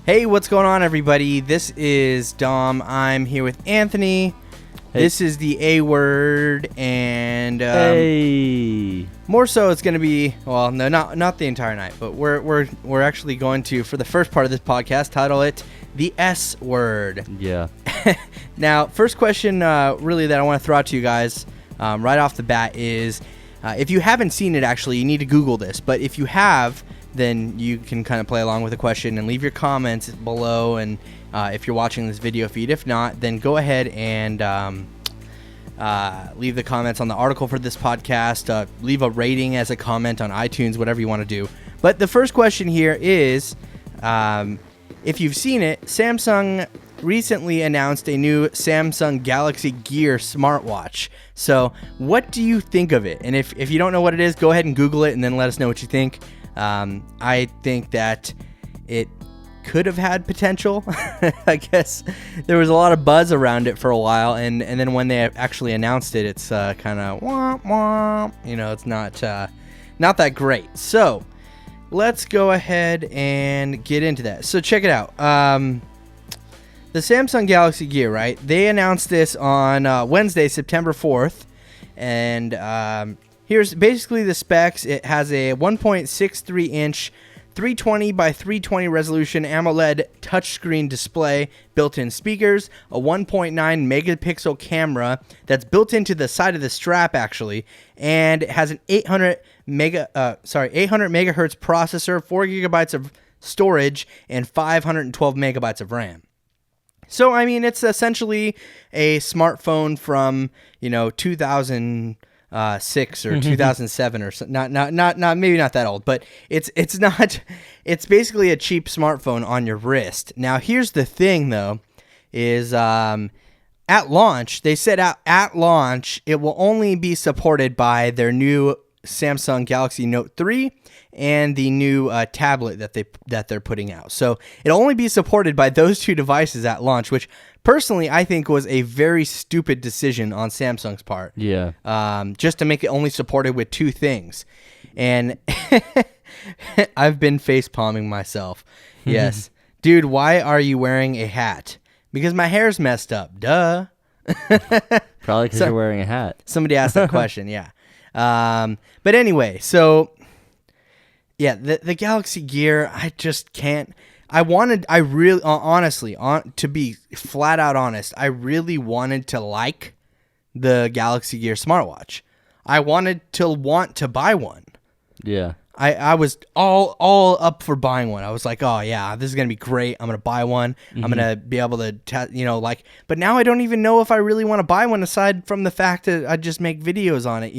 Hey, what's going on, everybody? This is Dom. I'm here with Anthony. Hey. This is the A word, and Hey. more so, it's going to be no, not the entire night, but we're actually going to, for the first part of this podcast, title it the S word. Yeah. Now, first question, really that I want to throw out to you guys right off the bat is, if you haven't seen it, actually, you need to Google this. But if you have, then you can kind of play along with the question and leave your comments below. And if you're watching this video feed, if not, then go ahead and leave the comments on the article for this podcast. Leave a rating as a comment on iTunes, whatever you want to do. But the first question here is, if you've seen it, Samsung recently announced a new Samsung Galaxy Gear smartwatch. So what do you think of it? And if you don't know what it is, go ahead and Google it and then let us know what you think. I think that it could have had potential. I guess there was a lot of buzz around it for a while, and then when they actually announced it, it's kind of womp womp. You know, it's not that great. So let's go ahead and get into that. So check it out. The Samsung Galaxy Gear, right? They announced this on Wednesday, September 4th, and here's basically the specs. It has a 1.63-inch 320 by 320 resolution AMOLED touchscreen display, built-in speakers, a 1.9 megapixel camera that's built into the side of the strap, actually, and it has an 800 megahertz processor, 4 gigabytes of storage, and 512 megabytes of RAM. So, I mean, it's essentially a smartphone from, 2006 or 2007 or so. Not maybe not that old, but it's basically a cheap smartphone on your wrist. Now, here's the thing, though, is at launch, they said at launch it will only be supported by their new Samsung Galaxy Note 3 and the new tablet that they're putting out. So it'll only be supported by those two devices at launch, which personally I think was a very stupid decision on Samsung's part. Yeah. Just to make it only supported with two things. And I've been face palming myself. Yes. Dude, why are you wearing a hat? Because my hair's messed up. Duh. Probably because you're wearing a hat. Somebody asked that question, yeah. But anyway, so yeah, the Galaxy Gear, I just can't. Honestly, to be flat out honest, I really wanted to like the Galaxy Gear smartwatch. I wanted to want to buy one. Yeah. I was all up for buying one. I was like, oh yeah, this is gonna be great. I'm gonna buy one. I'm gonna be able to, But now I don't even know if I really want to buy one. Aside from the fact that I just make videos on it,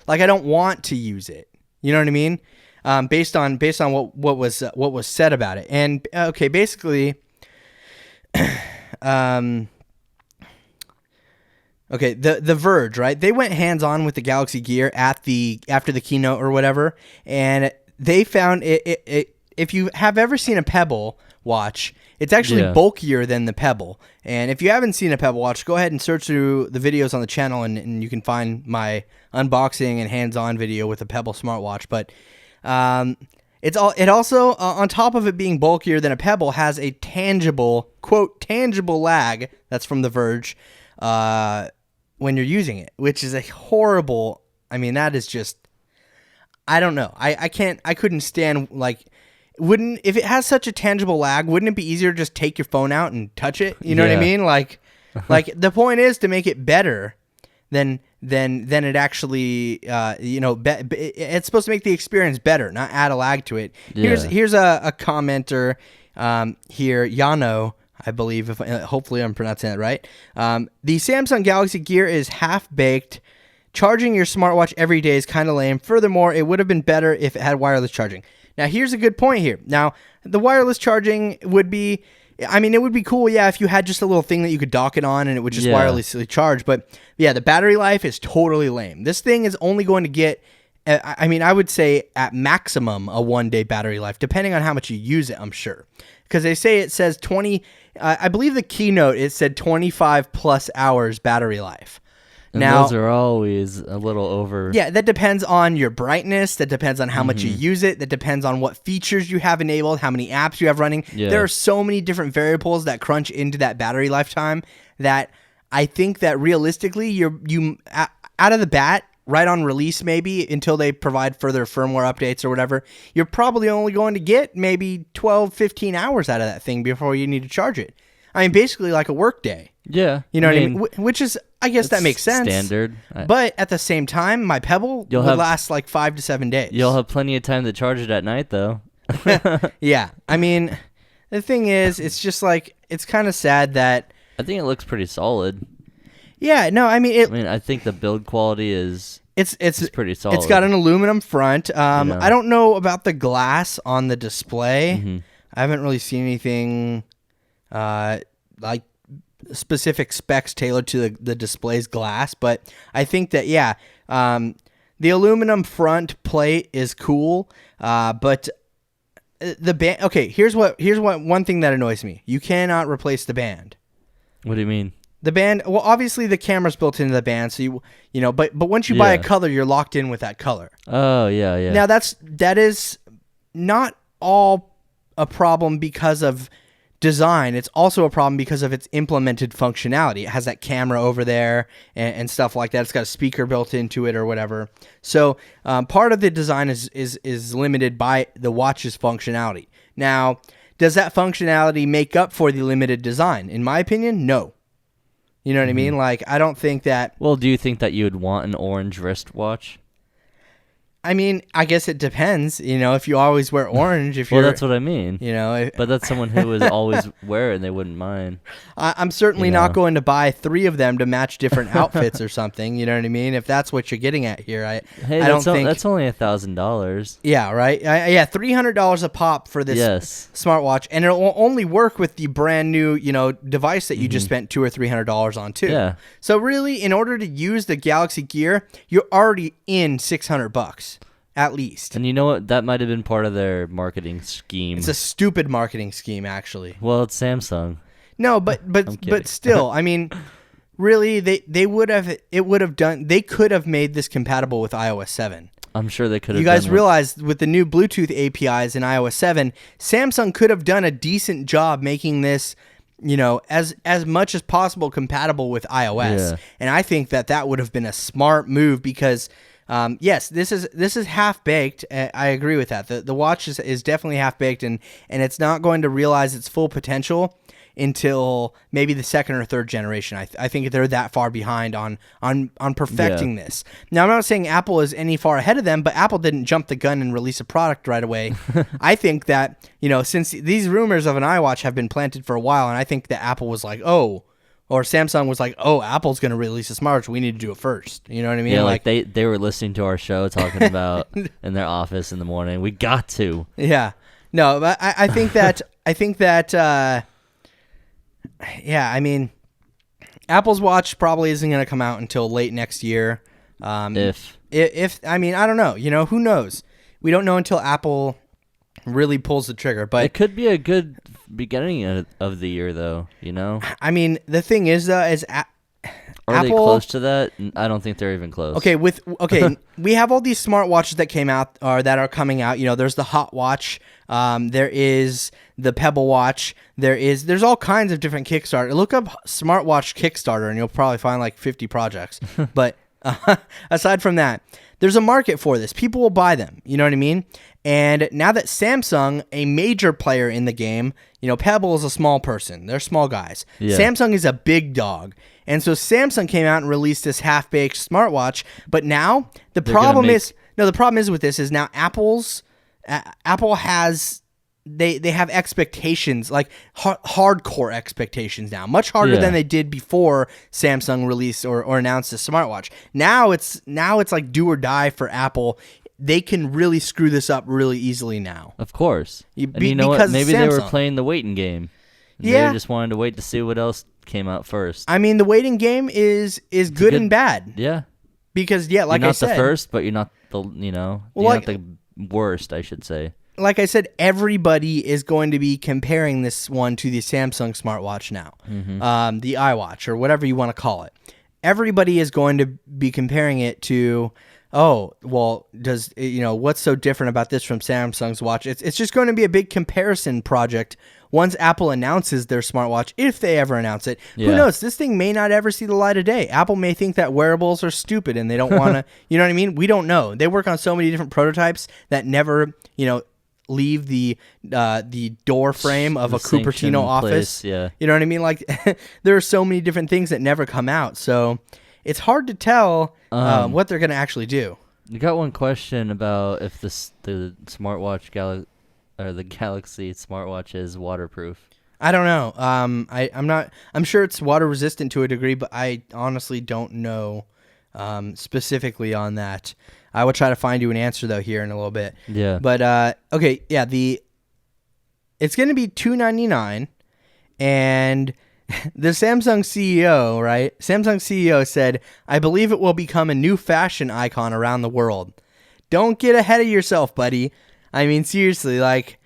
like I don't want to use it. You know what I mean? Based on what was said about it. And okay, basically, okay, the Verge, right? They went hands-on with the Galaxy Gear after the keynote or whatever, and they found it if you have ever seen a Pebble watch, it's actually bulkier than the Pebble. And if you haven't seen a Pebble watch, go ahead and search through the videos on the channel, and you can find my unboxing and hands-on video with a Pebble smartwatch. But it also on top of it being bulkier than a Pebble, has a tangible lag. That's from The Verge. When you're using it, which is a horrible. I mean, that is just. I don't know. I couldn't stand if it has such a tangible lag, wouldn't it be easier to just take your phone out and touch it? You know what I mean? Like the point is to make it better than it actually. It's supposed to make the experience better, not add a lag to it. Yeah. Here's a commenter here, Yano. I believe, hopefully I'm pronouncing that right. The Samsung Galaxy Gear is half-baked. Charging your smartwatch every day is kind of lame. Furthermore, it would have been better if it had wireless charging. Now, here's a good point here. Now, the wireless charging would be... I mean, it would be cool, yeah, if you had just a little thing that you could dock it on and it would just wirelessly charge. But, yeah, the battery life is totally lame. This thing is only going to get... I would say at maximum a 1-day battery life, depending on how much you use it, I'm sure. Because they say it says 20... I believe the keynote, it said 25 plus hours battery life. And Now, those are always a little over. yeah, that depends on your brightness. That depends on how much you use it. That depends on what features you have enabled, how many apps you have running. Yeah. There are so many different variables that crunch into that battery lifetime that I think that realistically, you out of the bat, right on release maybe, until they provide further firmware updates or whatever, you're probably only going to get maybe 12, 15 hours out of that thing before you need to charge it. I mean, basically like a work day. Yeah. You know what I mean? Which is, I guess that makes sense. Standard. But at the same time, my Pebble would last like 5 to 7 days. You'll have plenty of time to charge it at night, though. Yeah. I mean, the thing is, it's just like, it's kind of sad that... I think it looks pretty solid. Yeah, no, I mean... I think the build quality is... It's pretty solid. It's got an aluminum front. I don't know about the glass on the display. Mm-hmm. I haven't really seen anything like specific specs tailored to the display's glass, but I think that the aluminum front plate is cool, but the band. Okay, here's what one thing that annoys me. You cannot replace the band. What do you mean? The band, well, obviously the camera's built into the band, so you know, but once you buy a color, you're locked in with that color. Oh, yeah. Now that is not all a problem because of design. It's also a problem because of its implemented functionality. It has that camera over there and stuff like that. It's got a speaker built into it or whatever. So part of the design is limited by the watch's functionality. Now, does that functionality make up for the limited design? In my opinion, no. You know what I mean? Like, I don't think that... Well, do you think that you would want an orange wristwatch? I mean, I guess it depends. You know, if you always wear orange, if well, you're... that's what I mean. You know... But that's someone who would always wear it and they wouldn't mind. I'm certainly not going to buy 3 of them to match different outfits or something. You know what I mean? If that's what you're getting at here, I don't think... That's only $1,000. Yeah, right? Yeah, $300 a pop for this smartwatch. And it'll only work with the brand new, device that you just spent $200 or $300 on too. Yeah. So really, in order to use the Galaxy Gear, you're already in $600. At least. And you know what? That might have been part of their marketing scheme. It's a stupid marketing scheme, actually. Well, it's Samsung. No, but still, I mean, really, they could have made this compatible with iOS 7. I'm sure they could have. You guys realize with the new Bluetooth APIs in iOS 7, Samsung could have done a decent job making this, as much as possible compatible with iOS. Yeah. And I think that would have been a smart move because yes, this is half baked. I agree with that. The watch is definitely half baked, and it's not going to realize its full potential until maybe the second or third generation. I think they're that far behind on perfecting this. Now, I'm not saying Apple is any far ahead of them, but Apple didn't jump the gun and release a product right away. I think that since these rumors of an iWatch have been planted for a while, and I think that Apple was like, or Samsung was like, Apple's going to release a smartwatch. We need to do it first. You know what I mean? Yeah, like they were listening to our show talking about in their office in the morning. We got to. Yeah. No, but I think that, I mean, Apple's watch probably isn't going to come out until late next year. If I mean, I don't know. Who knows? We don't know until Apple really pulls the trigger, but it could be a good beginning of the year, though. I mean, the thing is, though, is are they close to that? I don't think they're even close. Okay, we have all these smartwatches that came out or that are coming out. There's the Hot Watch. There is the Pebble Watch. There's all kinds of different Kickstarter. Look up smartwatch Kickstarter, and you'll probably find like 50 projects. But aside from that, there's a market for this. People will buy them. You know what I mean? And now that Samsung, a major player in the game, Pebble is a small person. They're small guys. Yeah. Samsung is a big dog. And so Samsung came out and released this half-baked smartwatch. But now the problem is with this is now Apple has they have expectations, like hardcore expectations now, much harder than they did before Samsung released or announced the smartwatch. Now it's like do or die for Apple. They can really screw this up really easily now. Of course. And you know what? Maybe they were playing the waiting game. They just wanted to wait to see what else came out first. I mean, the waiting game is good and bad. Yeah. Because like I said, you're not the first, but you're not the you're not the worst, I should say. Like I said, everybody is going to be comparing this one to the Samsung smartwatch now, the iWatch or whatever you want to call it. everybody is going to be comparing it to, oh, well, what's so different about this from Samsung's watch? It's just going to be a big comparison project once Apple announces their smartwatch, if they ever announce it. Yeah. Who knows? This thing may not ever see the light of day. Apple may think that wearables are stupid and they don't want to, you know what I mean? We don't know. They work on so many different prototypes that never, leave the door frame of a Cupertino office. Place, yeah. You know what I mean? Like, there are so many different things that never come out. So it's hard to tell what they're going to actually do. You got one question about if the smartwatch or the Galaxy smartwatch is waterproof. I don't know. I'm sure it's water resistant to a degree, but I honestly don't know specifically on that. I will try to find you an answer though here in a little bit. Yeah. But okay, yeah, it's going to be $299, and the Samsung CEO, right? Samsung CEO said, "I believe it will become a new fashion icon around the world." Don't get ahead of yourself, buddy. I mean, seriously, like,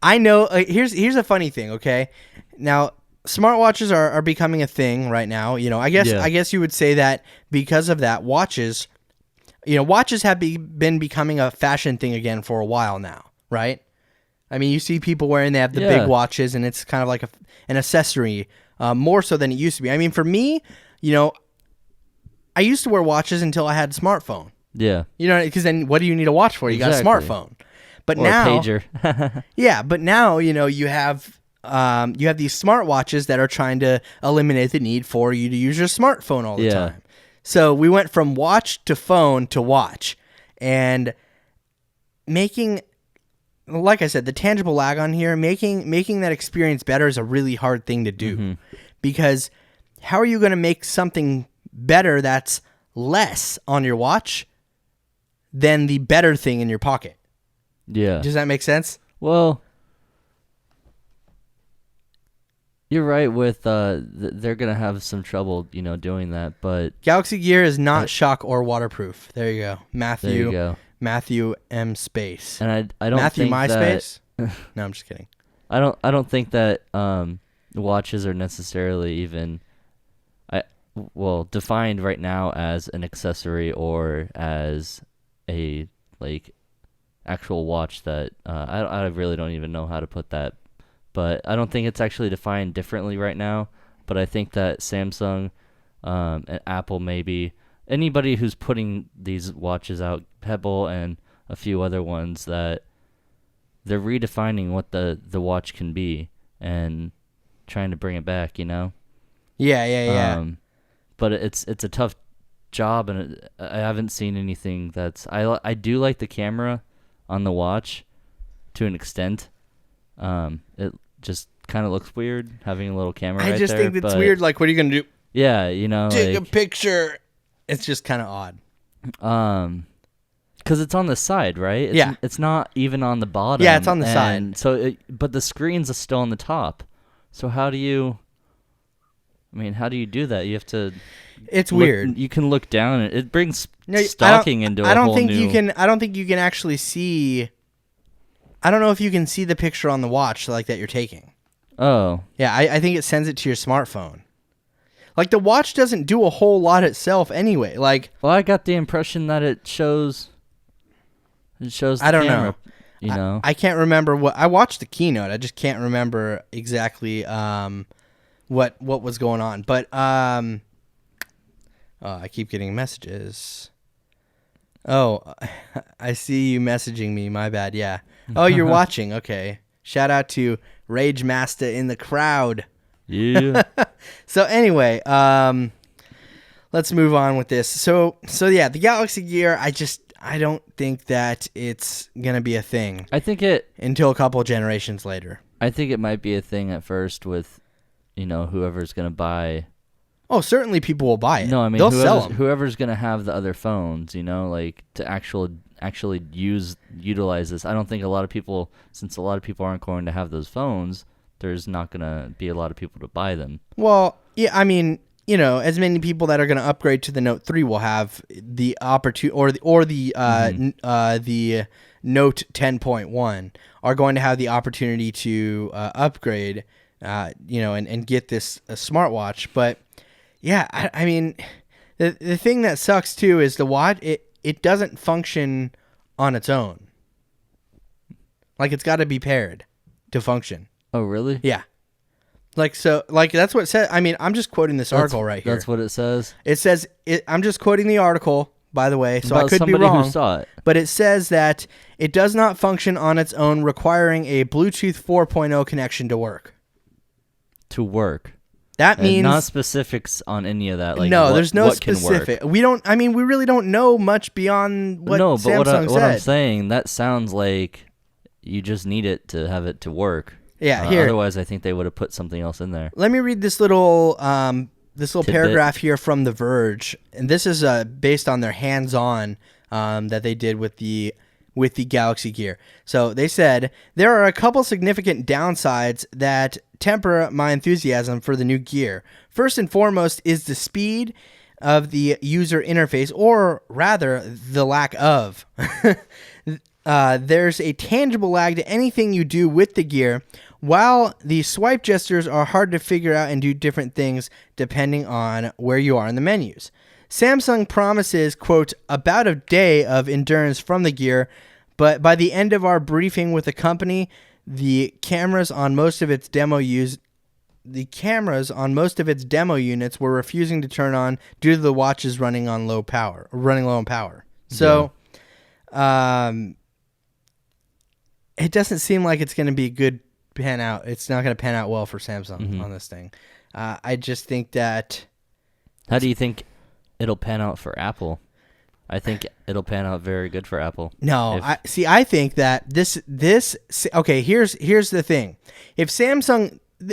I know. Here's a funny thing, okay? Now, smartwatches are becoming a thing right now. I guess you would say that because of that, watches have been becoming a fashion thing again for a while now, right? I mean, you see people wearing, they have the big watches, and it's kind of like an accessory, more so than it used to be. I mean, for me, I used to wear watches until I had a smartphone. Yeah. Because then what do you need a watch for? You got a smartphone. But now, a pager. Yeah, but now, you have these smartwatches that are trying to eliminate the need for you to use your smartphone all the time. So we went from watch to phone to watch, and making, like I said, the tangible lag on here, making that experience better is a really hard thing to do, because how are you going to make something better that's less on your watch than the better thing in your pocket? Yeah. Does that make sense? Well, you're right with they're going to have some trouble, doing that, but Galaxy Gear is not shock or waterproof. There you go. Matthew. There you go. Matthew M. Space. And I don't Matthew think MySpace? No, I'm just kidding. I don't think that watches are necessarily even defined right now as an accessory or as a actual watch that I really don't even know how to put that, but I don't think it's actually defined differently right now. But I think that Samsung and Apple, maybe anybody who's putting these watches out, Pebble and a few other ones, that they're redefining what the watch can be and trying to bring it back, Yeah. But it's a tough job, and I haven't seen anything that's I do like the camera on the watch to an extent. It just kind of looks weird having a little camera right there. I just think it's weird. Like, what are you going to do? Yeah, take a picture. It's just kind of odd. Because it's on the side, right? It's not even on the bottom. Yeah, it's on the side. So, but the screen's still on the top. So how do you do that? You have to. It's weird. You can look down, and it brings stalking into a whole new. I don't think you can actually see. I don't know if you can see the picture on the watch like that you're taking. Oh. Yeah, I think it sends it to your smartphone. Like, the watch doesn't do a whole lot itself anyway. Like, well, I got the impression that it shows. It shows. The camera, know. I can't remember what I watched the keynote. I just can't remember exactly what was going on. But I keep getting messages. Oh, I see you messaging me. My bad. Yeah. Oh, you're watching. Okay. Shout out to Rage Master in the crowd. Yeah. So anyway, let's move on with this. So yeah, the Galaxy Gear, I don't think that it's gonna be a thing. I think until a couple generations later. I think it might be a thing at first with, whoever's gonna buy. Oh, certainly people will buy it. No, I mean, they'll sell them. Whoever's gonna have the other phones, to actually utilize this. I don't think a lot of people, since a lot of people aren't going to have those phones, there's not gonna be a lot of people to buy them. Well, yeah, I mean, as many people that are going to upgrade to the Note 3 will have the opportunity, or the Note 10.1 are going to have the opportunity to upgrade, and get this smartwatch. But Yeah, I mean, the thing that sucks too is the watch. It doesn't function on its own. Like it's got to be paired to function. Oh, really? Yeah. Like that's what it said. I mean, I'm just quoting this article right here. That's what it says. It says I'm just quoting the article, by the way, so About I could be somebody wrong. who saw it. But it says that it does not function on its own, requiring a Bluetooth 4.0 connection to work. To work. That And means not specifics on any of that. Like no, what, there's no what specific. Can work. We don't. I mean, we really don't know much beyond what no, but Samsung what I'm said. saying, that sounds like you just need it to have it to work. Yeah, here. Otherwise, I think they would have put something else in there. Let me read this little Tidbit. paragraph here from The Verge, and this is based on their hands-on that they did with the Galaxy Gear. So they said there are a couple significant downsides that temper my enthusiasm for the new gear. First and foremost is the speed of the user interface, or rather, the lack of. There's a tangible lag to anything you do with the gear, while the swipe gestures are hard to figure out and do different things depending on where you are in the menus. Samsung promises, quote, about a day of endurance from the gear, but by the end of our briefing with the company, the cameras on most of its demo units were refusing to turn on due to the watches running low on power. So, it doesn't seem like it's going to be a good pan out. It's not going to pan out well for Samsung on this thing. I just think that. How do you think it'll pan out for Apple? I think it'll pan out very good for Apple. No, I think that this. Okay, here's the thing. If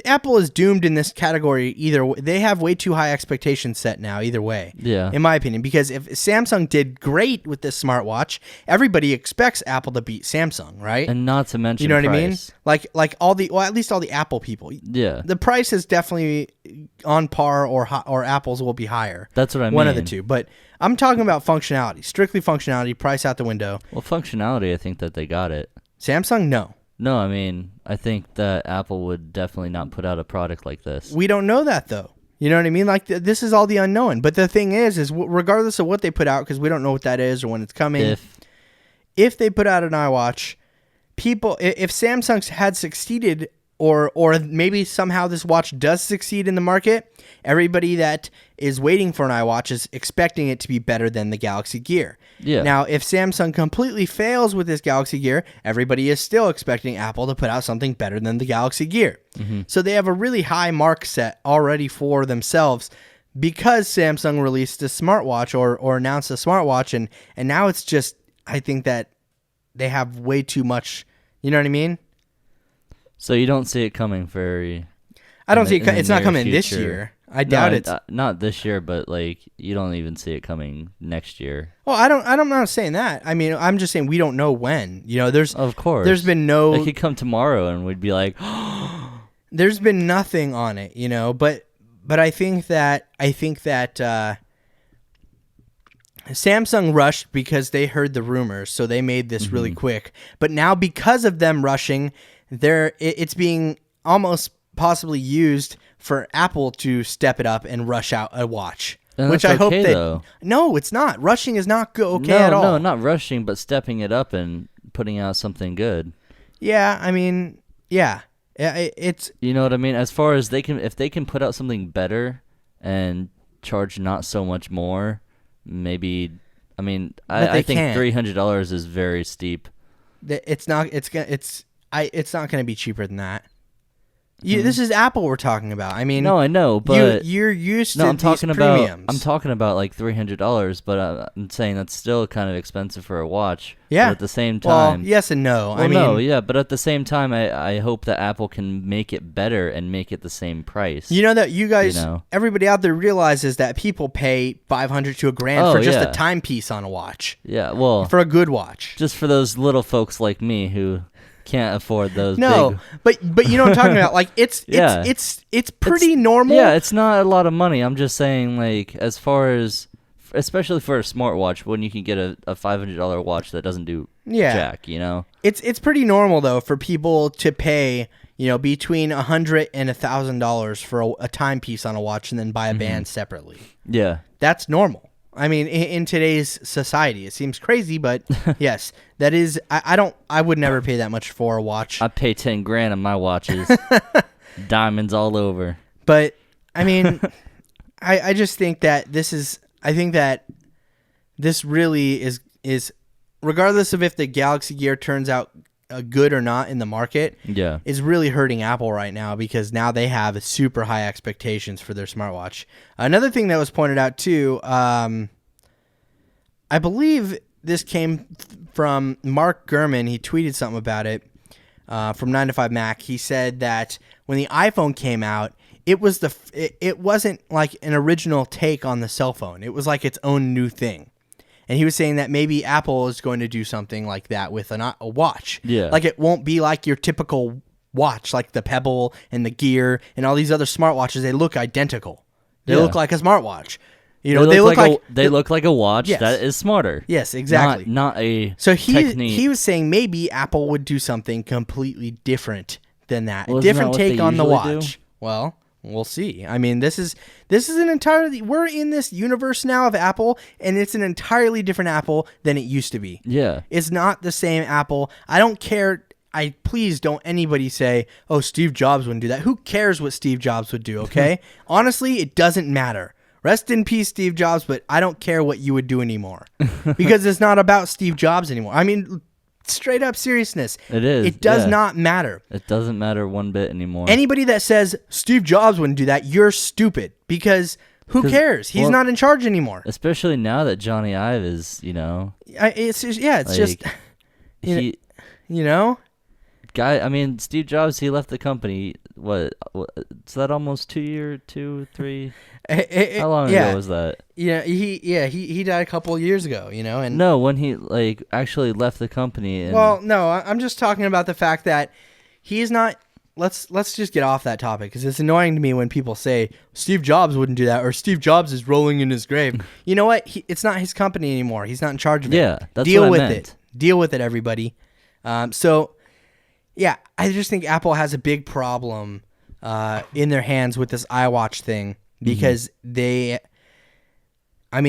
Apple is doomed in this category either way. They have way too high expectations set now either way. Yeah. In my opinion, because if Samsung did great with this smartwatch, everybody expects Apple to beat Samsung, right? And not to mention, you know what price. I mean? Like at least all the Apple people. Yeah. The price is definitely on par, or Apple's will be higher. That's what I mean. One of the two, but I'm talking about functionality, strictly functionality, price out the window. Well, functionality, I think that they got it. Samsung, no. No, I mean, I think that Apple would definitely not put out a product like this. We don't know that, though. You know what I mean? Like, this is all the unknown. But the thing is regardless of what they put out, because we don't know what that is or when it's coming, if they put out an iWatch, if Samsung had succeeded, or maybe somehow this watch does succeed in the market, everybody that is waiting for an iWatch is expecting it to be better than the Galaxy Gear. Yeah. Now, if Samsung completely fails with this Galaxy Gear, everybody is still expecting Apple to put out something better than the Galaxy Gear. Mm-hmm. So they have a really high mark set already for themselves because Samsung released a smartwatch or announced a smartwatch, and now it's just, I think that they have way too much, you know what I mean? So you don't see it coming very... I don't see it. It's not coming this year. I doubt it. Not this year, but like you don't even see it coming next year. Well, I'm not saying that. I mean, I'm just saying we don't know when. You know, of course there's been no. It could come tomorrow, and we'd be like, there's been nothing on it. You know, but I think that Samsung rushed because they heard the rumors, so they made this really quick. But now, because of them rushing, it's being almost possibly used for Apple to step it up and rush out a watch. And which that's I hope okay, that though. No, it's not. Rushing is not okay at all. No, not rushing, but stepping it up and putting out something good. Yeah, I mean, yeah. It's you know what I mean? As far as if they can put out something better and charge not so much more, maybe I mean, I think $300 is very steep. It's not not going to be cheaper than that. This is Apple we're talking about. I mean, no, I know, but you're used to I'm talking about premiums. I'm talking about like $300, but I'm saying that's still kind of expensive for a watch. Yeah. But at the same time, well, yes and no. Well, no, yeah, but at the same time, I hope that Apple can make it better and make it the same price. You know that you guys, everybody out there realizes that people pay $500 to $1,000 for just a timepiece on a watch. Yeah, well, for a good watch. Just for those little folks like me who can't afford those. No, big... but you know what I'm talking about. Like it's pretty normal. Yeah, it's not a lot of money. I'm just saying, like, as far as, especially for a smartwatch, when you can get a $500 watch that doesn't do jack, you know. It's pretty normal though for people to pay, between $100 and $1,000 for a timepiece on a watch, and then buy a band separately. Yeah. That's normal. I mean, in today's society, it seems crazy, but yes, that is. I would never pay that much for a watch. I pay $10,000 on my watches, diamonds all over. But I mean, I just think that this is. I think that this really is regardless of if the Galaxy Gear turns out good or not in the market, is really hurting Apple right now, because now they have super high expectations for their smartwatch. Another thing that was pointed out too, I believe this came from Mark Gurman. He tweeted something about it from 9 to 5 Mac. He said that when the iPhone came out, it wasn't like an original take on the cell phone. It was like its own new thing. And he was saying that maybe Apple is going to do something like that with a watch. Yeah. Like, it won't be like your typical watch, like the Pebble and the Gear and all these other smartwatches. They look identical. They look like a smartwatch. They look like a watch that is smarter. Yes, exactly. Not a technique. He was saying maybe Apple would do something completely different than that. A different take on the watch. Well, we'll see. I mean, this is an entirely, we're in this universe now of Apple, and it's an entirely different Apple than it used to be. Yeah. It's not the same Apple. I don't care. Please don't anybody say, oh, Steve Jobs wouldn't do that. Who cares what Steve Jobs would do, okay? Honestly, it doesn't matter. Rest in peace, Steve Jobs, but I don't care what you would do anymore. Because it's not about Steve Jobs anymore. I mean, straight up seriousness. It is. It does not matter. It doesn't matter one bit anymore. Anybody that says Steve Jobs wouldn't do that, you're stupid, because who cares? He's not in charge anymore. Especially now that Johnny Ive is, it's just, guy. I mean, Steve Jobs, he left the company. What is that? Almost 2 3. How long ago was that? Yeah, he died a couple of years ago. And no, when he actually left the company. Well, no, I'm just talking about the fact that he's not. Let's just get off that topic, because it's annoying to me when people say Steve Jobs wouldn't do that, or Steve Jobs is rolling in his grave. You know what? It's not his company anymore. He's not in charge of it. Yeah, that's what I meant. Deal with it, everybody. Yeah, I just think Apple has a big problem in their hands with this iWatch thing, because they have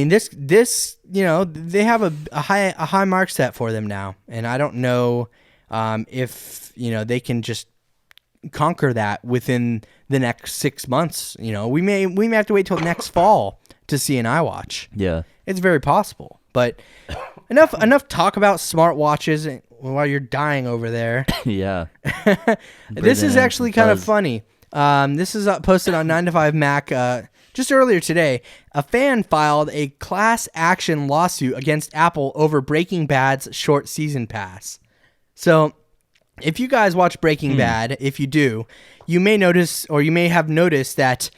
a high mark set for them now, and I don't know if they can just conquer that within the next 6 months. We may have to wait till next fall to see an iWatch. Yeah, it's very possible. But enough talk about smartwatches while you're dying over there. Yeah. This is actually kind of funny. This is posted on 9 to 5 Mac just earlier today. A fan filed a class action lawsuit against Apple over Breaking Bad's short season pass. So, if you guys watch Breaking Bad, if you do, you may notice, or you may have noticed that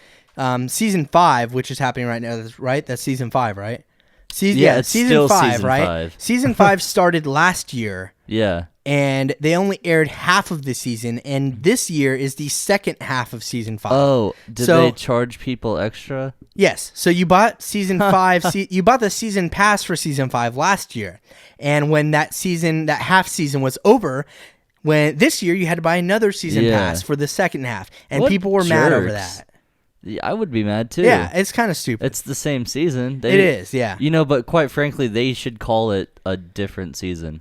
season 5, which is happening right now, right? That's season 5, right? It's season 5, right? Season 5 started last year. Yeah. And they only aired half of the season, and this year is the second half of season 5. Oh, did they charge people extra? Yes. So you bought season 5, you bought the season pass for season 5 last year. And when that half season was over, this year you had to buy another season pass for the second half, and people were mad over that. Yeah, I would be mad too. Yeah, it's kind of stupid. It's the same season. It is, yeah. But quite frankly, they should call it a different season.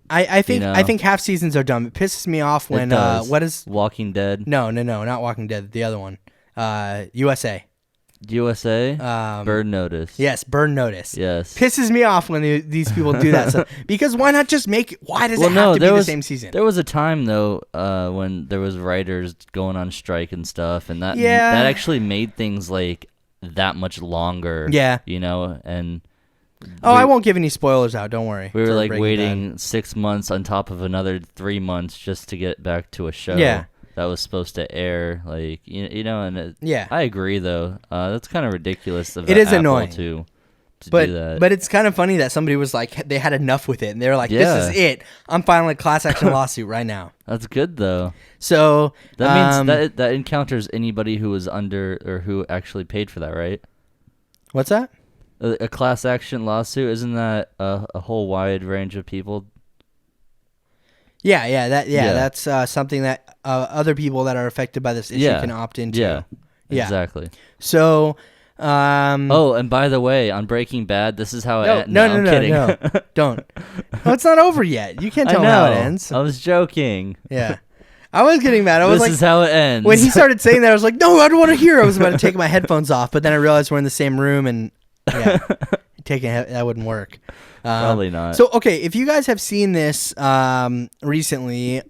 I think half seasons are dumb. It pisses me off when what is Walking Dead? No, not Walking Dead. The other one, USA. Burn Notice. Yes, Burn Notice. Yes, pisses me off when these people do that stuff. Because why not just make it? Why does it have to be the same season? There was a time though when there was writers going on strike and stuff, and that actually made things that much longer. Yeah, and. I won't give any spoilers out. Don't worry. We were waiting 6 months on top of another 3 months just to get back to a show that was supposed to air. I agree though. That's kind of ridiculous. It is Apple annoying to do that. But it's kind of funny that somebody was they had enough with it, and they were like, "This is it. I'm filing a class action lawsuit right now." That's good though. So that means that encounters anybody who was under or who actually paid for that, right? What's that? A class action lawsuit, isn't that a whole wide range of people? Yeah. That's something that other people that are affected by this issue can opt into. Yeah, exactly. So, oh, and by the way, on Breaking Bad, this is how it ends. No, I'm kidding. Don't. Oh, it's not over yet. You can't tell me how it ends. I was joking. Yeah. I was getting mad. I was This is how it ends. when he started saying that, I was like, no, I don't want to hear. I was about to take my headphones off, but then I realized we're in the same room, and that wouldn't work. Probably not. So, okay, if you guys have seen this recently,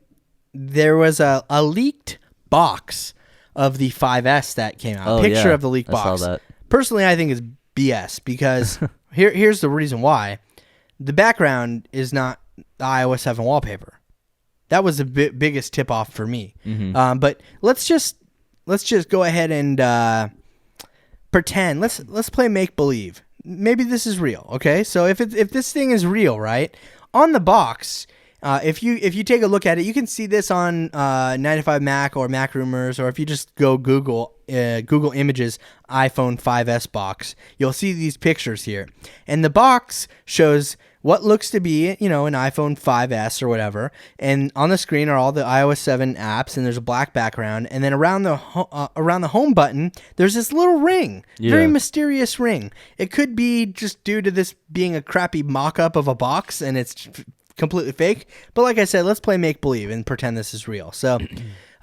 there was a leaked box of the 5S that came out. Picture of the leaked box. I saw that. Personally, I think it's BS because here's the reason why. The background is not the iOS 7 wallpaper. That was the biggest tip off for me. Mm-hmm. But let's just go ahead and pretend. Let's play make believe. Maybe this is real. Okay, so if this thing is real, right? On the box, if you take a look at it, you can see this on 95 Mac or Mac Rumors, or if you just go Google Images iPhone 5S box, you'll see these pictures here, and the box shows what looks to be, an iPhone 5S or whatever, and on the screen are all the iOS 7 apps, and there's a black background, and then around the home button, there's this little ring, very mysterious ring. It could be just due to this being a crappy mock-up of a box, and it's completely fake. But like I said, let's play make-believe and pretend this is real. So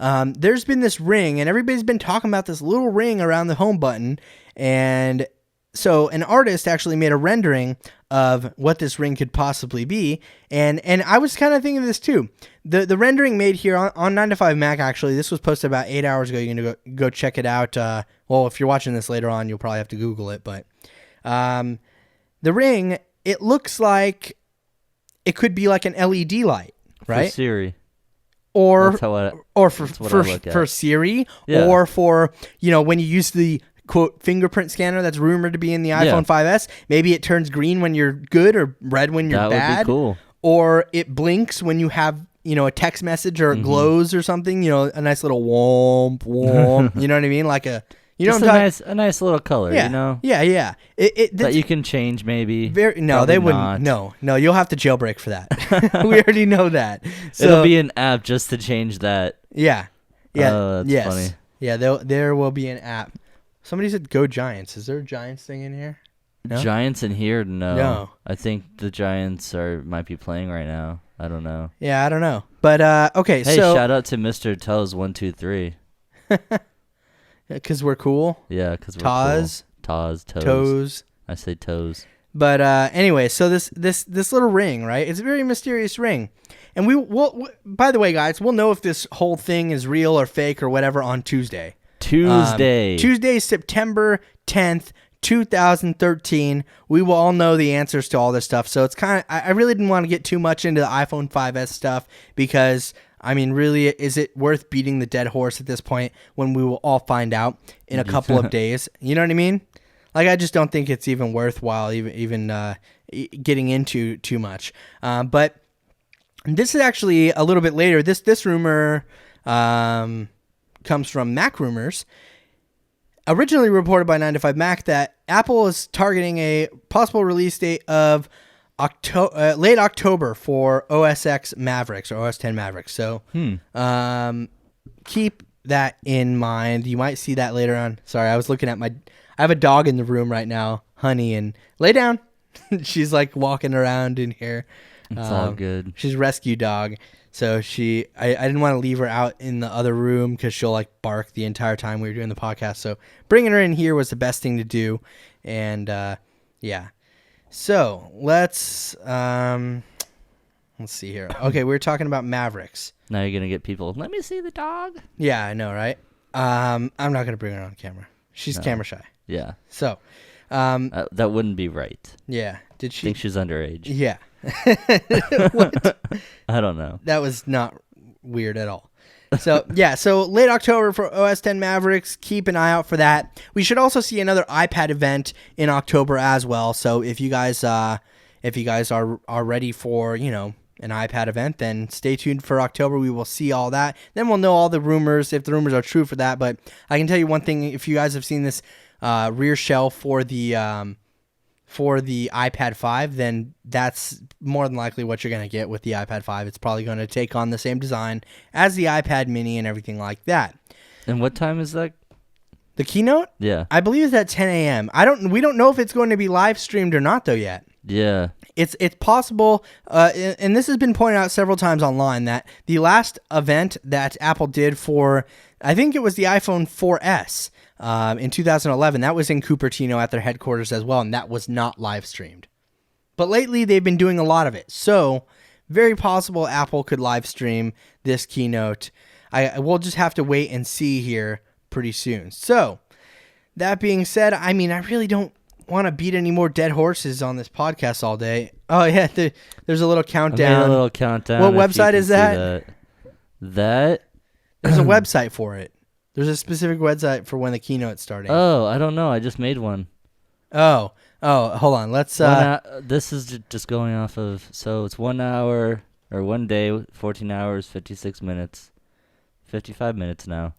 there's been this ring, and everybody's been talking about this little ring around the home button, and so an artist actually made a rendering of what this ring could possibly be, and I was kind of thinking of this too. The rendering made here on 9 to 5 Mac, actually, this was posted about 8 hours ago. You can go check it out. Well, if you're watching this later on, you'll probably have to Google it, but the ring, it looks like it could be like an LED light, right? For Siri. Or for Siri, or for, when you use the quote fingerprint scanner that's rumored to be in the iPhone 5S, maybe it turns green when you're good or red when you're bad. That would be cool. Or it blinks when you have, a text message, or it glows or something, a nice little womp, you know what I mean? Like a, a nice little color, Yeah. That you can change maybe. No, they wouldn't. No, you'll have to jailbreak for that. We already know that. So, it'll be an app just to change that. Yeah. Oh, that's funny. Yeah, there will be an app. Somebody said go Giants. Is there a Giants thing in here? No? Giants in here? No. I think the Giants might be playing right now. I don't know. Yeah, I don't know. But, okay, hey, so... shout out to Mr. Toes 123. Because we're cool? Yeah, because we're Taz? cool. Taz, Toes. I say toes. But, anyway, so this little ring, right? It's a very mysterious ring. And by the way, guys, we'll know if this whole thing is real or fake or whatever on Tuesday. Tuesday, September 10th, 2013. We will all know the answers to all this stuff. So it's kind of, I really didn't want to get too much into the iPhone 5S stuff because, really, is it worth beating the dead horse at this point when we will all find out in a couple of days? You know what I mean? Like, I just don't think it's even worthwhile even getting into too much. But this is actually a little bit later. This rumor comes from Mac Rumors, originally reported by 9 to 5 Mac, that Apple is targeting a possible release date of late October for OS X Mavericks or OS X Mavericks. So keep that in mind. You might see that later on. Sorry, I was looking at I have a dog in the room right now, Honey, and lay down. She's like walking around in here. It's all good. She's a rescue dog. So I didn't want to leave her out in the other room because she'll like bark the entire time we were doing the podcast. So bringing her in here was the best thing to do. And yeah. So let's see here. Okay, we were talking about Mavericks. Now you're going to get people, let me see the dog. Yeah, I know, right? I'm not going to bring her on camera. She's camera shy. Yeah. So that wouldn't be right. Yeah. Did she? I think she's underage. Yeah. What? I don't know. That was not weird at all. So, yeah, so late October for OS X Mavericks. Keep an eye out for that. We should also see another iPad event in October as well. So if you guys are ready for, an iPad event, then stay tuned for October. We will see all that. Then we'll know all the rumors, if the rumors are true for that. But I can tell you one thing, if you guys have seen this rear shell for the for the iPad 5, then that's more than likely what you're going to get with the iPad 5. It's probably going to take on the same design as the iPad mini and everything like that. And what time is that? The keynote? Yeah. I believe it's at 10 a.m. We don't know if it's going to be live streamed or not though yet. Yeah. It's possible, and this has been pointed out several times online, that the last event that Apple did for, I think it was the iPhone 4S in 2011, that was in Cupertino at their headquarters as well, and that was not live streamed. But lately, they've been doing a lot of it, so very possible Apple could live stream this keynote. We'll just have to wait and see here pretty soon. So, that being said, I mean, I really don't want to beat any more dead horses on this podcast all day. Oh yeah, there's a little countdown. I made a little countdown. What website is that? That there's a website for it. There's a specific website for when the keynote's starting. Oh, I don't know. I just made one. Oh, hold on. Let's. This is just going off of. So it's 1 hour or 1 day, 14 hours, 56 minutes, 55 minutes now.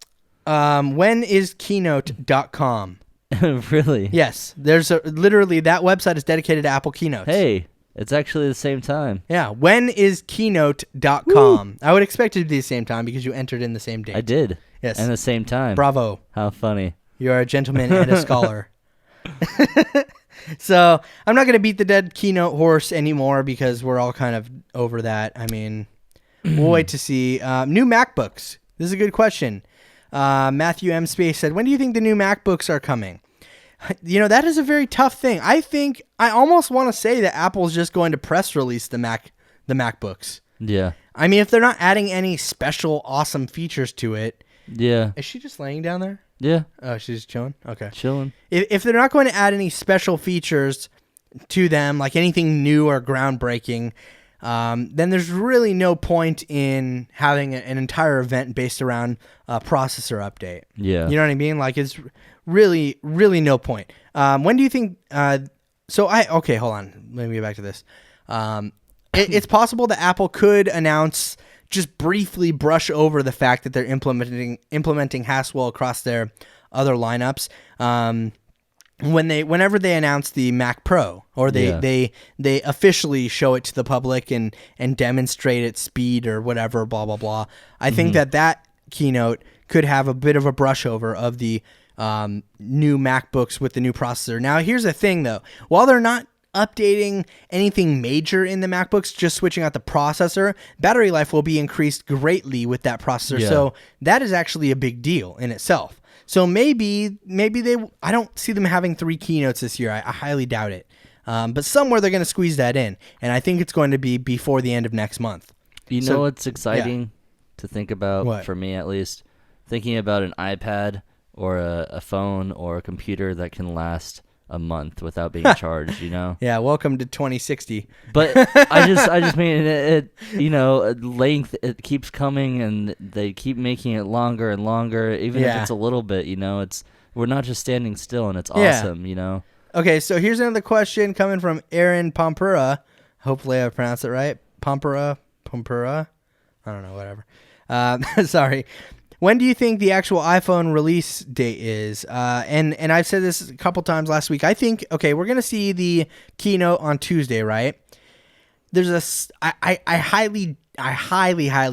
When is keynote.com? Really? Yes. There's literally that website is dedicated to Apple keynotes. Hey, it's actually the same time. Yeah. When is keynote.com? I would expect it to be the same time because you entered in the same date. I did. Yes. And the same time. Bravo. How funny. You're a gentleman and a scholar. So I'm not going to beat the dead keynote horse anymore because we're all kind of over that. I mean, we'll wait to see. New MacBooks. This is a good question. Matthew M. Space said, when do you think the new MacBooks are coming? You know, that is a very tough thing. I almost want to say that Apple's just going to press release the MacBooks. Yeah. I mean, if they're not adding any special awesome features to it. Yeah. Is she just laying down there? Yeah. Oh, she's just chilling? Okay. Chilling. If they're not going to add any special features to them, like anything new or groundbreaking, then there's really no point in having an entire event based around a processor update. Yeah. You know what I mean? Like, it's really, really no point. When do you think... Okay, hold on. Let me get back to this. It's possible that Apple could announce, just briefly brush over the fact that they're implementing Haswell across their other lineups. Whenever they announce the Mac Pro, or they officially show it to the public and demonstrate its speed or whatever, blah blah blah. I think that keynote could have a bit of a brush over of the new MacBooks with the new processor. Now, here's the thing though: while they're not updating anything major in the MacBooks, just switching out the processor, battery life will be increased greatly with that processor. Yeah. So that is actually a big deal in itself. So maybe I don't see them having 3 keynotes this year. I highly doubt it. But somewhere they're going to squeeze that in. And I think it's going to be before the end of next month. You know what's exciting to think about, What? for me at least? Thinking about an iPad or a phone or a computer that can last a month without being charged, you know? Yeah, welcome to 2060. But I just mean it length, it keeps coming and they keep making it longer and longer, even if it's a little bit, you know, we're not just standing still and it's awesome, you know? Okay, so here's another question coming from Aaron Pompura. Hopefully I pronounced it right. Pompura? I don't know, whatever. Sorry. When do you think the actual iPhone release date is? And I've said this a couple times last week. I think, okay, we're going to see the keynote on Tuesday, right? I highly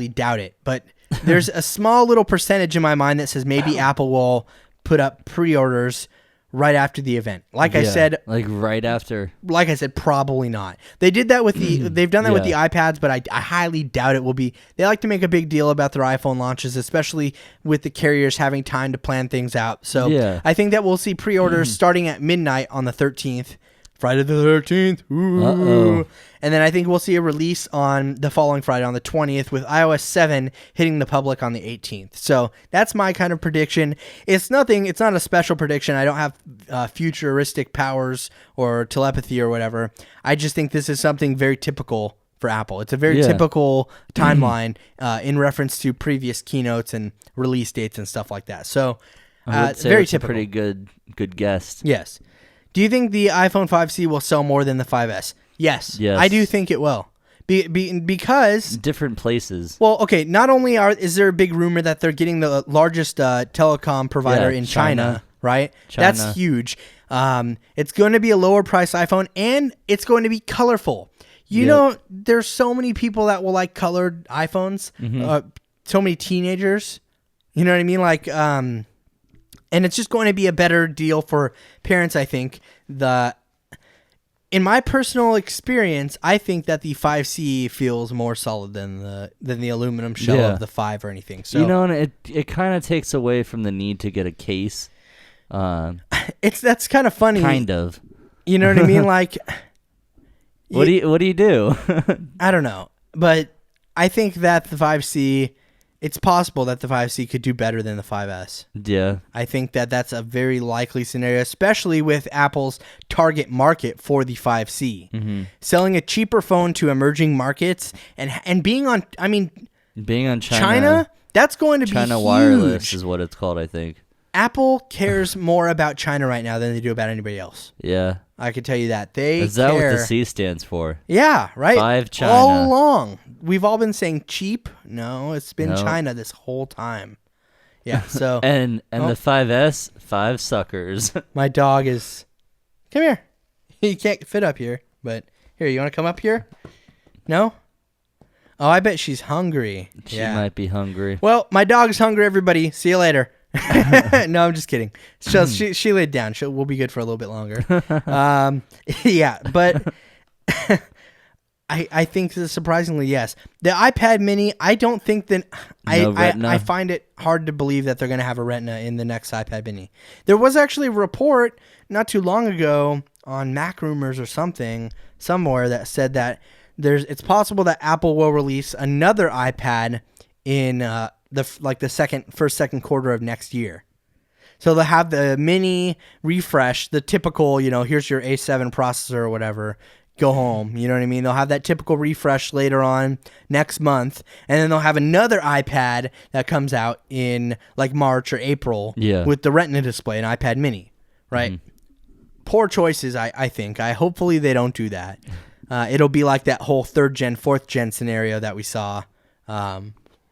doubt it, but there's a small little percentage in my mind that says maybe Apple will put up pre-orders right after the event. I said, like right after. Like I said, probably not. They did that with they've done that with the iPads, but I highly doubt it will be. They like to make a big deal about their iPhone launches, especially with the carriers having time to plan things out. So I think that we'll see pre-orders starting at midnight on the 13th. Friday the 13th. Ooh. Uh-oh. And then I think we'll see a release on the following Friday on the 20th with iOS 7 hitting the public on the 18th. So that's my kind of prediction. It's not a special prediction. I don't have futuristic powers or telepathy or whatever. I just think this is something very typical for Apple. It's a very typical timeline in reference to previous keynotes and release dates and stuff like that. So it's very it's typical. A pretty good guess. Yes. Do you think the iPhone 5C will sell more than the 5S? Yes. I do think it will. Because different places. Well, okay, not only is there a big rumor that they're getting the largest telecom provider in China, right? China. That's huge. It's going to be a lower price iPhone, and it's going to be colorful. You know, there's so many people that will like colored iPhones. So many teenagers. You know what I mean? Like, and it's just going to be a better deal for parents, I think. In my personal experience, I think that the 5C feels more solid than the aluminum shell of the 5 or anything. So, and it kind of takes away from the need to get a case. That's kind of funny. Kind of. You know what I mean? Like, what do you do? I don't know, but I think that the 5C, it's possible that the 5C could do better than the 5S. Yeah. I think that that's a very likely scenario, especially with Apple's target market for the 5C. Selling a cheaper phone to emerging markets and being on China, that's going to be China huge. Wireless is what it's called, I think. Apple cares more about China right now than they do about anybody else. Yeah. I can tell you that. Is that what the C stands for? Yeah, right. 5 China. All along. We've all been saying cheap. No, it's been China this whole time. Yeah, so. and the 5S, 5 suckers. My dog is. Come here. He can't fit up here, but here, you want to come up here? No? Oh, I bet she's hungry. She might be hungry. Well, my dog's hungry, everybody. See you later. No, I'm just kidding. So she laid down. We'll be good for a little bit longer. Yeah, but I think that surprisingly, yes. The iPad Mini, I don't think that I find it hard to believe that they're going to have a Retina in the next iPad Mini. There was actually a report not too long ago on Mac Rumors or something somewhere that said that it's possible that Apple will release another iPad in the second quarter of next year. So they'll have the mini refresh, the typical, here's your A7 processor or whatever, go home. You know what I mean? They'll have that typical refresh later on next month, and then they'll have another iPad that comes out in like March or April with the Retina display, an iPad mini, right? Poor choices, I think. Hopefully they don't do that. It'll be like that whole 3rd gen, 4th gen scenario that we saw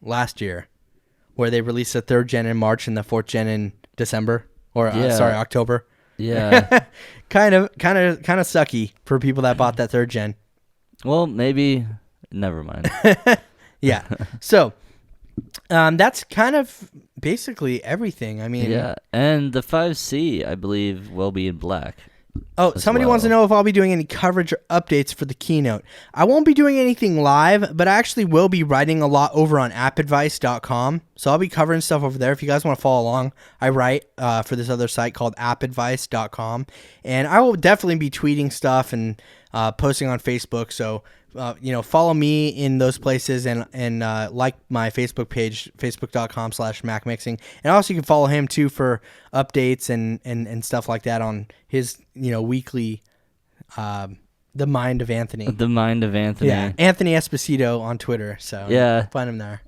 last year, where they released the 3rd gen in March and the 4th gen in December October. Yeah. kind of sucky for people that bought that 3rd gen. Well, maybe never mind. Yeah. So, that's kind of basically everything. I mean, yeah, and the 5C, I believe, will be in black. Oh, somebody wants to know if I'll be doing any coverage or updates for the keynote. I won't be doing anything live, but I actually will be writing a lot over on appadvice.com. So I'll be covering stuff over there. If you guys want to follow along, I write for this other site called appadvice.com. And I will definitely be tweeting stuff and posting on Facebook. So, follow me in those places and like my Facebook page, facebook.com/MacMixing. And also you can follow him too for updates and stuff like that on his, weekly, The Mind of Anthony. The Mind of Anthony. Yeah, Anthony Esposito on Twitter. So find him there.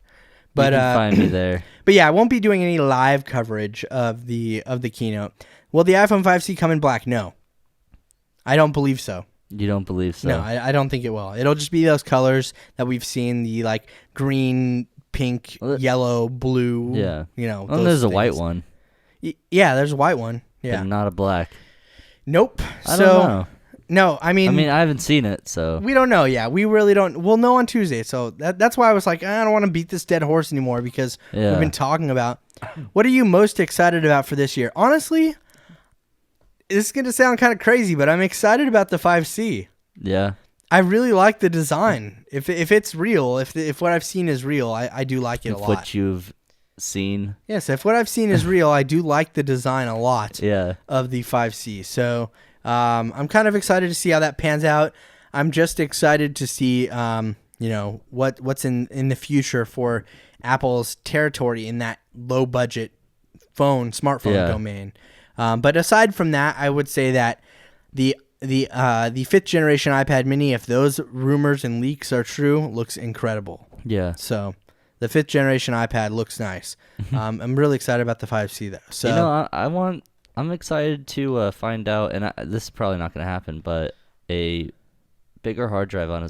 But you can find me there. But yeah, I won't be doing any live coverage of the keynote. Will the iPhone 5C come in black? No. I don't believe so. You don't believe so? No, I don't think it will. It'll just be those colors that we've seen, the like green, pink, yellow, blue. Yeah. Those there's a things. white one. Yeah, there's a white one. Yeah. But not a black. Nope. I don't know. No, I mean, I haven't seen it, so. We don't know. Yeah, we really don't. We'll know on Tuesday. So that's why I was like, I don't want to beat this dead horse anymore because we've been talking about. What are you most excited about for this year? Honestly, this is going to sound kind of crazy, but I'm excited about the 5C. Yeah. I really like the design. If it's real, if what I've seen is real, I do like it a lot. What you've seen. Yes, if what I've seen is real, I do like the design a lot. Yeah. Of the 5C. So I'm kind of excited to see how that pans out. I'm just excited to see what's in the future for Apple's territory in that low budget smartphone domain. But aside from that, I would say that the 5th generation iPad mini, if those rumors and leaks are true, looks incredible. Yeah. So the 5th generation iPad looks nice. I'm really excited about the 5C though. So I'm excited to find out, and this is probably not going to happen, but a bigger hard drive on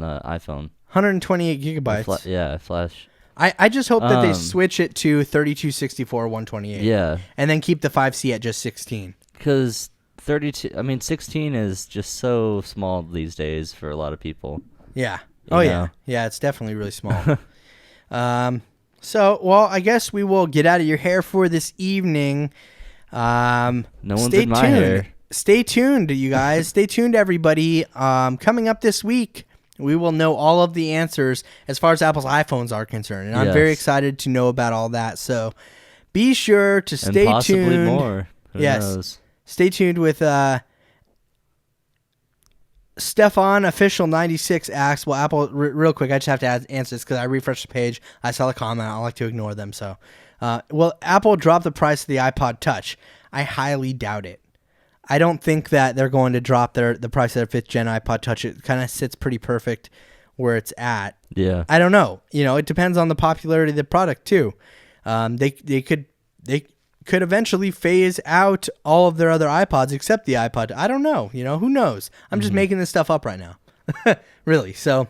the iPhone. 128 gigabytes. Flash. I just hope that they switch it to 32, 64, 128. Yeah. And then keep the 5C at just 16. Because 32. I mean, 16 is just so small these days for a lot of people. Yeah. You Oh, know? yeah. It's definitely really small. So, well, I guess we will get out of your hair for this evening. No one's Stay in my tuned. hair. Stay tuned, you guys. Stay tuned, everybody. Coming up this week, we will know all of the answers as far as Apple's iPhones are concerned. And I'm very Yes. excited to know about all that. So be sure to And stay possibly tuned. more. Who Yes. knows? Stay tuned with Stefan Official 96 asks, well, Apple, real quick, I just have to answer this because I refreshed the page. I saw the comment. I like to ignore them. So, will Apple drop the price of the iPod Touch? I highly doubt it. I don't think that they're going to drop the price of their 5th gen iPod Touch. It kind of sits pretty perfect where it's at. Yeah. I don't know. It depends on the popularity of the product too. They could eventually phase out all of their other iPods except the iPod. I don't know. Who knows? I'm just making this stuff up right now. Really. So,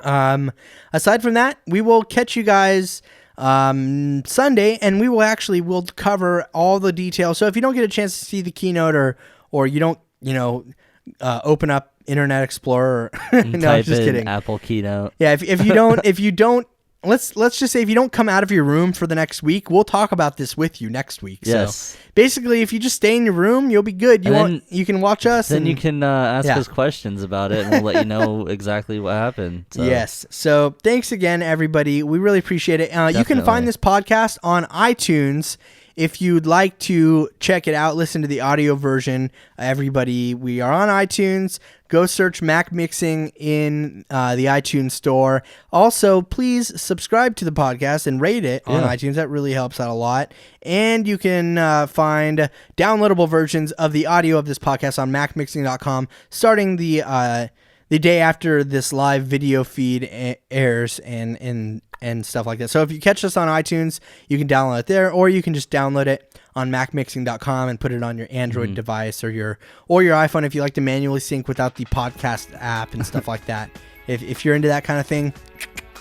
aside from that, we will catch you guys Sunday, and we'll cover all the details. So if you don't get a chance to see the keynote or you don't, open up Internet Explorer, no, I'm Type just in kidding. Apple keynote. Yeah, if you don't, let's just say if you don't come out of your room for the next week, we'll talk about this with you next week. Yes. So basically, if you just stay in your room, you'll be good. You can watch us. Then and you can ask yeah. us questions about it, and we'll let you know exactly what happened. So. Yes. So thanks again, everybody. We really appreciate it. You can Definitely. find this podcast on iTunes. If you'd like to check it out, listen to the audio version. Everybody, we are on iTunes. Go search Mac Mixing in the iTunes store. Also, please subscribe to the podcast and rate it on iTunes. That really helps out a lot. And you can find downloadable versions of the audio of this podcast on macmixing.com starting the day after this live video feed airs and stuff like that. So if you catch us on iTunes, you can download it there, or you can just download it on macmixing.com and put it on your Android device or your iPhone if you like to manually sync without the podcast app and stuff like that. If you're into that kind of thing,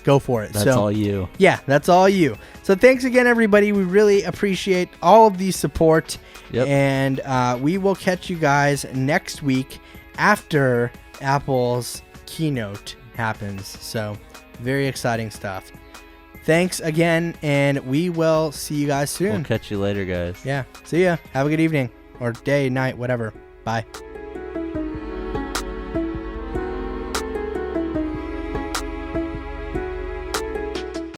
go for it. That's all you. Yeah, that's all you. So thanks again, everybody. We really appreciate all of the support. Yep. And we will catch you guys next week after Apple's keynote happens. So very exciting stuff. Thanks again, and we will see you guys soon. We'll catch you later, guys. Yeah. See ya. Have a good evening or day, night, whatever. Bye.